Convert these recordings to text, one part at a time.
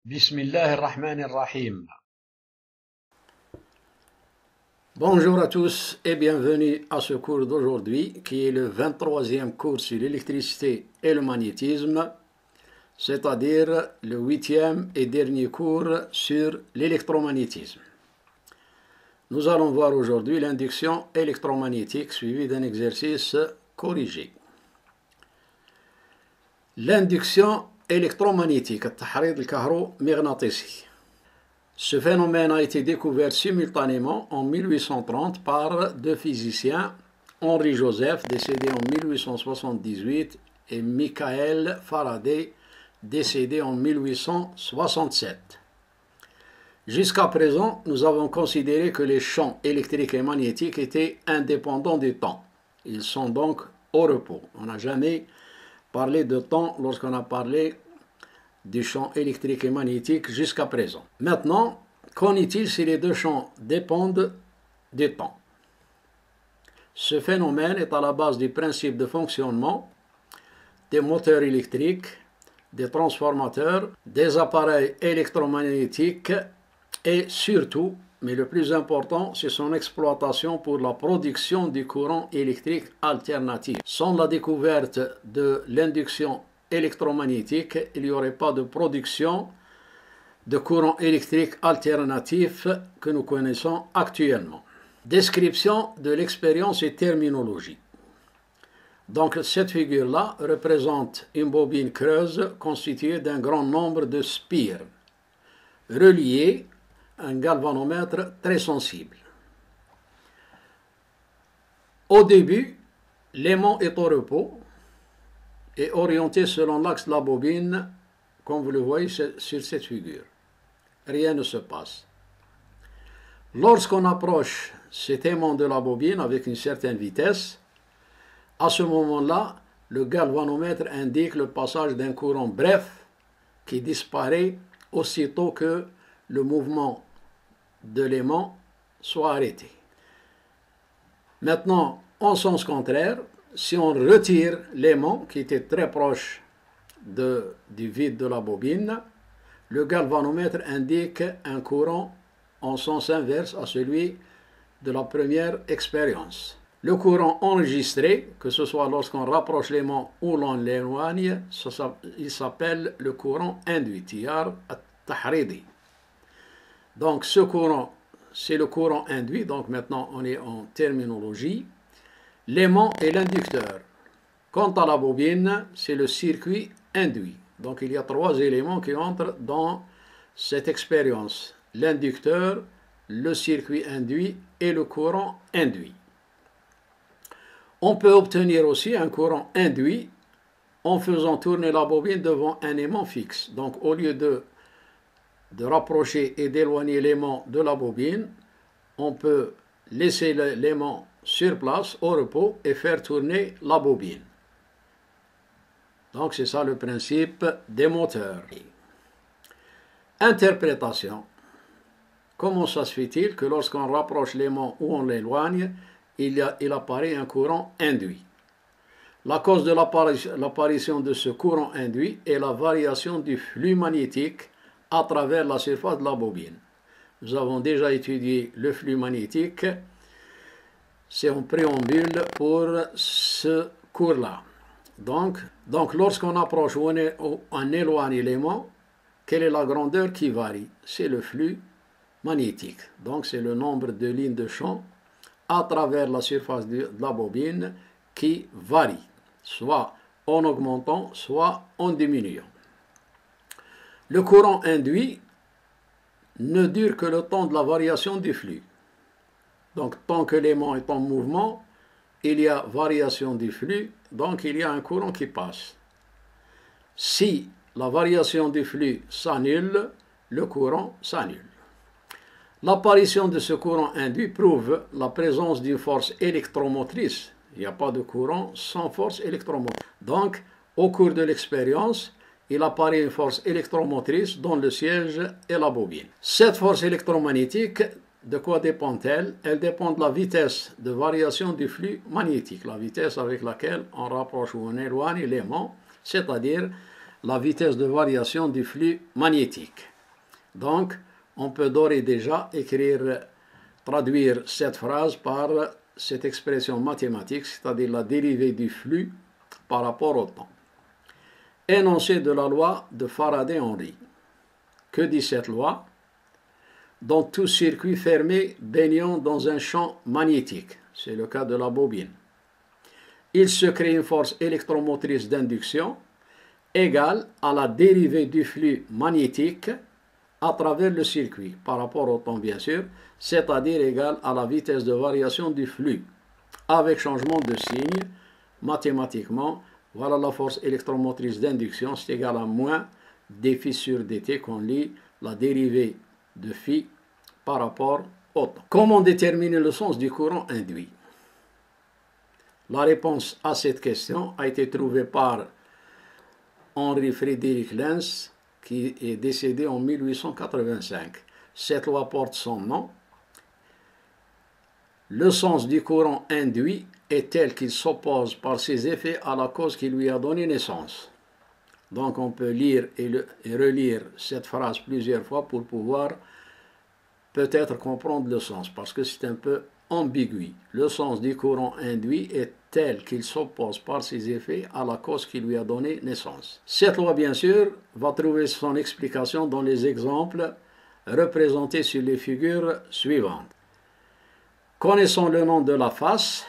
Bismillah ar-Rahman ar-Rahim. Bonjour à tous et bienvenue à ce cours d'aujourd'hui qui est le 23e cours sur l'électricité et le magnétisme, c'est-à-dire le 8e et dernier cours sur l'électromagnétisme. Nous allons voir aujourd'hui l'induction électromagnétique suivie d'un exercice corrigé. L'induction électromagnétique, التحريض الكهرومغناطيسي. Ce phénomène a été découvert simultanément en 1830 par deux physiciens, Henri Joseph, décédé en 1878, et Michael Faraday, décédé en 1867. Jusqu'à présent, nous avons considéré que les champs électriques et magnétiques étaient indépendants du temps. Ils sont donc au repos. On n'a jamais parlé de temps lorsqu'on a parlé du champ électrique et magnétique jusqu'à présent. Maintenant, qu'en est-il si les deux champs dépendent du temps? Ce phénomène est à la base du principe de fonctionnement des moteurs électriques, des transformateurs, des appareils électromagnétiques et surtout, mais le plus important, c'est son exploitation pour la production du courant électrique alternatif. Sans la découverte de l'induction électromagnétique, il n'y aurait pas de production de courant électrique alternatif que nous connaissons actuellement. Description de l'expérience et terminologie. Donc cette figure-là représente une bobine creuse constituée d'un grand nombre de spires reliées à un galvanomètre très sensible. Au début, l'aimant est au repos et orienté selon l'axe de la bobine, comme vous le voyez sur cette figure. Rien ne se passe. Lorsqu'on approche cet aimant de la bobine avec une certaine vitesse, à ce moment-là, le galvanomètre indique le passage d'un courant bref qui disparaît aussitôt que le mouvement de l'aimant soit arrêté. Maintenant, en sens contraire, si on retire l'aimant qui était très proche du vide de la bobine, le galvanomètre indique un courant en sens inverse à celui de la première expérience. Le courant enregistré, que ce soit lorsqu'on rapproche l'aimant ou l'on l'éloigne, il s'appelle le courant induit, tiyar at-tahridi. Donc ce courant, c'est le courant induit, donc maintenant on est en terminologie. L'aimant est l'inducteur. Quant à la bobine, c'est le circuit induit. Donc il y a trois éléments qui entrent dans cette expérience. L'inducteur, le circuit induit et le courant induit. On peut obtenir aussi un courant induit en faisant tourner la bobine devant un aimant fixe. Donc au lieu de rapprocher et d'éloigner l'aimant de la bobine, on peut laisser l'aimant sur place, au repos, et faire tourner la bobine. Donc c'est ça le principe des moteurs. Interprétation. Comment ça se fait-il que lorsqu'on rapproche l'aimant ou on l'éloigne, il apparaît un courant induit? La cause de l'apparition de ce courant induit est la variation du flux magnétique à travers la surface de la bobine. Nous avons déjà étudié le flux magnétique. C'est un préambule pour ce cours-là. Donc lorsqu'on approche ou on éloigne l'aimant, quelle est la grandeur qui varie? C'est le flux magnétique. Donc c'est le nombre de lignes de champ à travers la surface de la bobine qui varie, soit en augmentant, soit en diminuant. Le courant induit ne dure que le temps de la variation du flux. Donc tant que l'aimant est en mouvement, il y a variation du flux, donc il y a un courant qui passe. Si la variation du flux s'annule, le courant s'annule. L'apparition de ce courant induit prouve la présence d'une force électromotrice. Il n'y a pas de courant sans force électromotrice. Donc, au cours de l'expérience, il apparaît une force électromotrice dont le siège est la bobine. Cette force électromagnétique, de quoi dépend-elle? Elle dépend de la vitesse de variation du flux magnétique, la vitesse avec laquelle on rapproche ou on éloigne l'aimant, c'est-à-dire la vitesse de variation du flux magnétique. Donc, on peut d'ores et déjà traduire cette phrase par cette expression mathématique, c'est-à-dire la dérivée du flux par rapport au temps. Énoncé de la loi de Faraday-Henry. Que dit cette loi? Dans tout circuit fermé baignant dans un champ magnétique, c'est le cas de la bobine, il se crée une force électromotrice d'induction égale à la dérivée du flux magnétique à travers le circuit, par rapport au temps bien sûr, c'est-à-dire égale à la vitesse de variation du flux, avec changement de signe, mathématiquement, voilà la force électromotrice d'induction, c'est égal à moins dφ sur dt qu'on lit la dérivée de phi par rapport au temps. Comment déterminer le sens du courant induit? La réponse à cette question a été trouvée par Henri Frédéric Lenz, qui est décédé en 1885. Cette loi porte son nom. Le sens du courant induit est tel qu'il s'oppose par ses effets à la cause qui lui a donné naissance. Donc on peut lire et relire cette phrase plusieurs fois pour pouvoir peut-être comprendre le sens, parce que c'est un peu ambigu. Le sens du courant induit est tel qu'il s'oppose par ses effets à la cause qui lui a donné naissance. Cette loi, bien sûr, va trouver son explication dans les exemples représentés sur les figures suivantes. Connaissant le nom de la face,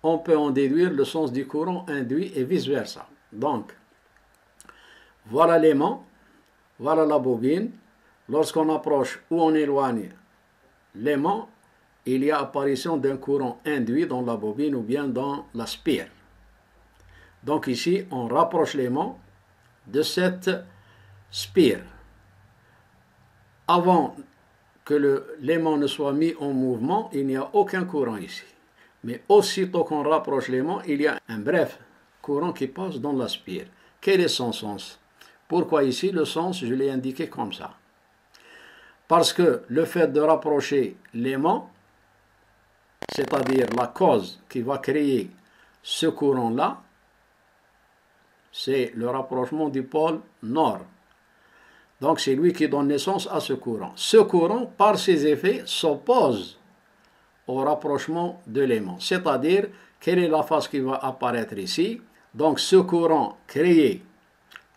on peut en déduire le sens du courant induit et vice-versa. Donc, voilà l'aimant, voilà la bobine. Lorsqu'on approche ou on éloigne l'aimant, il y a apparition d'un courant induit dans la bobine ou bien dans la spire. Donc ici, on rapproche l'aimant de cette spire. Avant que l'aimant ne soit mis en mouvement, il n'y a aucun courant ici. Mais aussitôt qu'on rapproche l'aimant, il y a un bref courant qui passe dans la spire. Quel est son sens? Pourquoi ici le sens, je l'ai indiqué comme ça? Parce que le fait de rapprocher l'aimant, c'est-à-dire la cause qui va créer ce courant-là, c'est le rapprochement du pôle nord. Donc c'est lui qui donne naissance à ce courant. Ce courant, par ses effets, s'oppose au rapprochement de l'aimant. C'est-à-dire, quelle est la phase qui va apparaître ici? Donc ce courant créé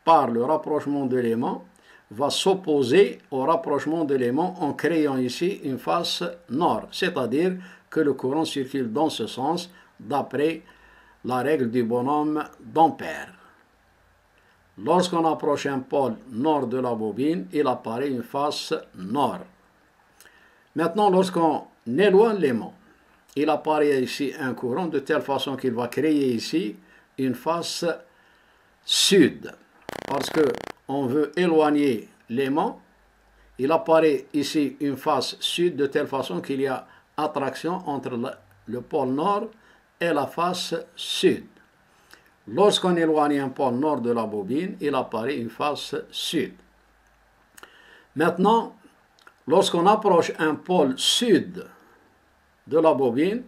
par le rapprochement de l'aimant va s'opposer au rapprochement de l'aimant en créant ici une face nord. C'est-à-dire que le courant circule dans ce sens d'après la règle du bonhomme d'Ampère. Lorsqu'on approche un pôle nord de la bobine, il apparaît une face nord. Maintenant, lorsqu'on éloigne l'aimant, il apparaît ici un courant de telle façon qu'il va créer ici une face sud. Parce qu'on veut éloigner l'aimant, il apparaît ici une face sud de telle façon qu'il y a attraction entre le pôle nord et la face sud. Lorsqu'on éloigne un pôle nord de la bobine, il apparaît une face sud. Maintenant, lorsqu'on approche un pôle sud de la bobine,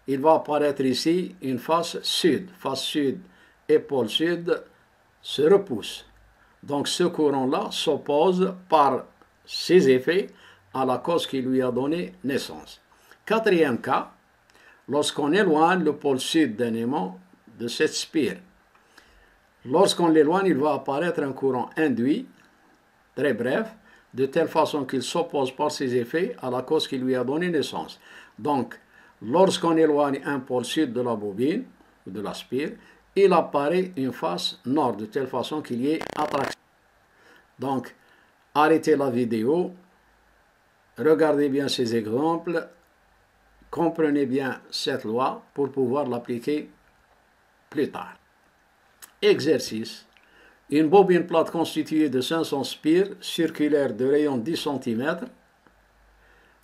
il va apparaître ici une face sud. Face sud et pôle sud se repoussent. Donc ce courant-là s'oppose par ses effets à la cause qui lui a donné naissance. Quatrième cas, lorsqu'on éloigne le pôle sud d'un aimant de cette spire. Lorsqu'on l'éloigne, il va apparaître un courant induit, très bref, de telle façon qu'il s'oppose par ses effets à la cause qui lui a donné naissance. Donc, lorsqu'on éloigne un pôle sud de la bobine, ou de la spire, il apparaît une face nord, de telle façon qu'il y ait attraction. Donc, arrêtez la vidéo, regardez bien ces exemples, comprenez bien cette loi pour pouvoir l'appliquer plus tard. Exercice. Une bobine plate constituée de 500 spires circulaires de rayon 10 cm.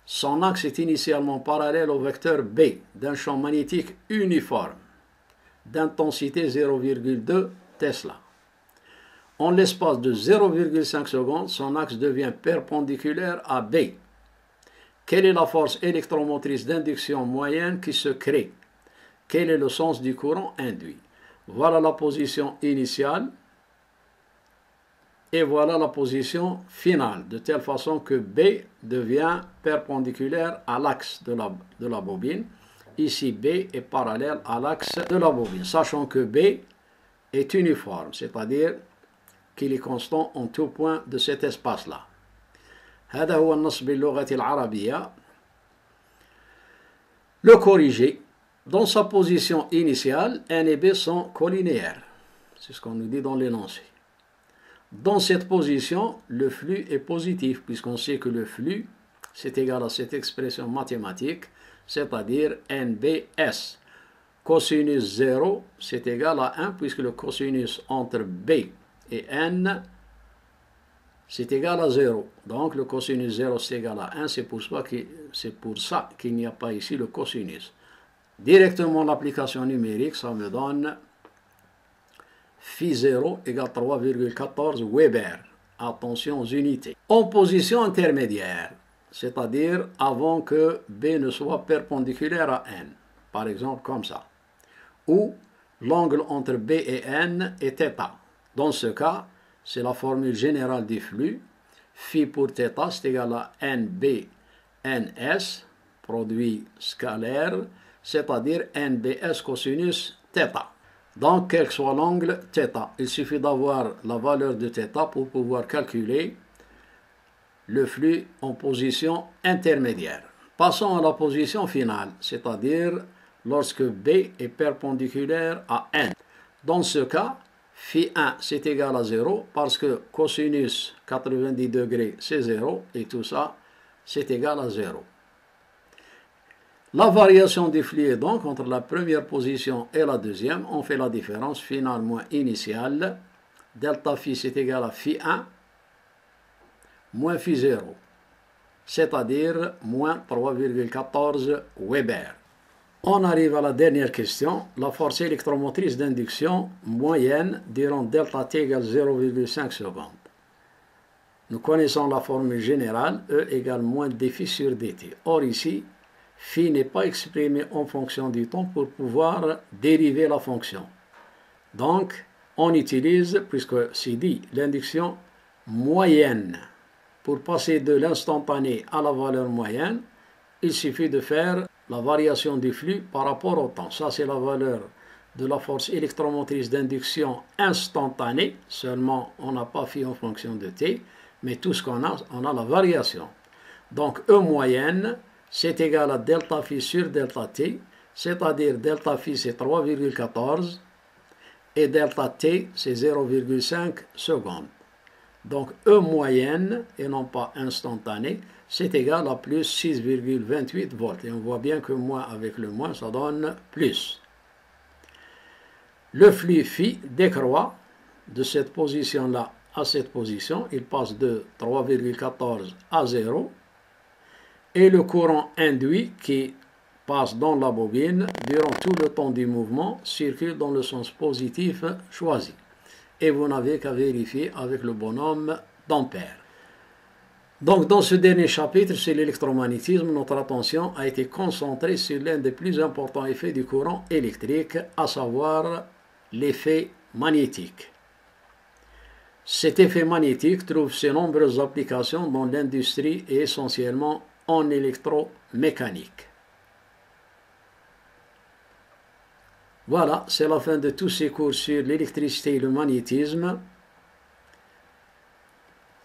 Son axe est initialement parallèle au vecteur B d'un champ magnétique uniforme d'intensité 0,2 Tesla. En l'espace de 0,5 secondes, son axe devient perpendiculaire à B. Quelle est la force électromotrice d'induction moyenne qui se crée? Quel est le sens du courant induit? Voilà la position initiale Et voilà la position finale, de telle façon que B devient perpendiculaire à l'axe de la bobine. Ici, B est parallèle à l'axe de la bobine, sachant que B est uniforme, c'est-à-dire qu'il est constant en tout point de cet espace-là. هذا هو النص باللغة العربية. Le corrigé, dans sa position initiale, N et B sont collinéaires. C'est ce qu'on nous dit dans l'énoncé. Dans cette position, le flux est positif, puisqu'on sait que le flux, c'est égal à cette expression mathématique, c'est-à-dire NBS. Cosinus 0, c'est égal à 1, puisque le cosinus entre B et N, c'est égal à 0. Donc le cosinus 0, c'est égal à 1, c'est pour ça qu'il n'y a pas ici le cosinus. Directement l'application numérique, ça me donne phi 0 égale 3,14 Weber. Attention aux unités. En position intermédiaire, c'est-à-dire avant que B ne soit perpendiculaire à N. Par exemple comme ça. Où l'angle entre B et N est θ. Dans ce cas, c'est la formule générale du flux. Phi pour θ, c'est égal à NB, NS, produit scalaire, c'est-à-dire NBS cosinus θ. Donc, quel que soit l'angle θ, il suffit d'avoir la valeur de θ pour pouvoir calculer le flux en position intermédiaire. Passons à la position finale, c'est-à-dire lorsque B est perpendiculaire à N. Dans ce cas, phi 1 c'est égal à 0 parce que cosinus 90 degrés c'est 0 et tout ça c'est égal à 0. La variation du flux est donc entre la première position et la deuxième. On fait la différence finale moins initiale. Delta phi c'est égal à phi 1 moins phi 0, c'est-à-dire moins 3,14 Weber. On arrive à la dernière question. La force électromotrice d'induction moyenne durant delta t égale 0,5 secondes. Nous connaissons la formule générale, E égale moins dφ sur dt. Or ici, phi n'est pas exprimé en fonction du temps pour pouvoir dériver la fonction. Donc, on utilise, puisque c'est dit, l'induction moyenne. Pour passer de l'instantané à la valeur moyenne, il suffit de faire la variation du flux par rapport au temps. Ça, c'est la valeur de la force électromotrice d'induction instantanée. Seulement, on n'a pas phi en fonction de t, mais tout ce qu'on a, on a la variation. Donc, E moyenne, c'est égal à delta phi sur delta t, c'est-à-dire delta phi, c'est 3,14 et delta t, c'est 0,5 secondes. Donc, E moyenne, et non pas instantanée, c'est égal à plus 6,28 volts. Et on voit bien que moins avec le moins, ça donne plus. Le flux phi décroît de cette position-là à cette position. Il passe de 3,14 à 0. Et le courant induit qui passe dans la bobine durant tout le temps du mouvement circule dans le sens positif choisi. Et vous n'avez qu'à vérifier avec le bonhomme d'Ampère. Donc dans ce dernier chapitre sur l'électromagnétisme, notre attention a été concentrée sur l'un des plus importants effets du courant électrique, à savoir l'effet magnétique. Cet effet magnétique trouve ses nombreuses applications dans l'industrie et essentiellement en électromécanique. Voilà, c'est la fin de tous ces cours sur l'électricité et le magnétisme.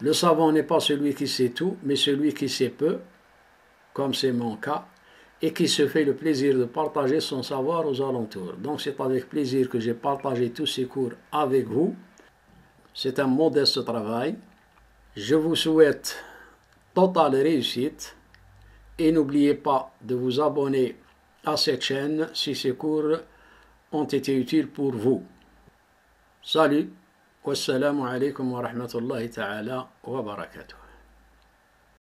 Le savant n'est pas celui qui sait tout, mais celui qui sait peu, comme c'est mon cas, et qui se fait le plaisir de partager son savoir aux alentours. Donc c'est avec plaisir que j'ai partagé tous ces cours avec vous. C'est un modeste travail. Je vous souhaite totale réussite et n'oubliez pas de vous abonner à cette chaîne si ces cours ont été utiles pour vous. Salut, wassalamu alaikum wa rahmatullahi ta'ala wa barakatuh.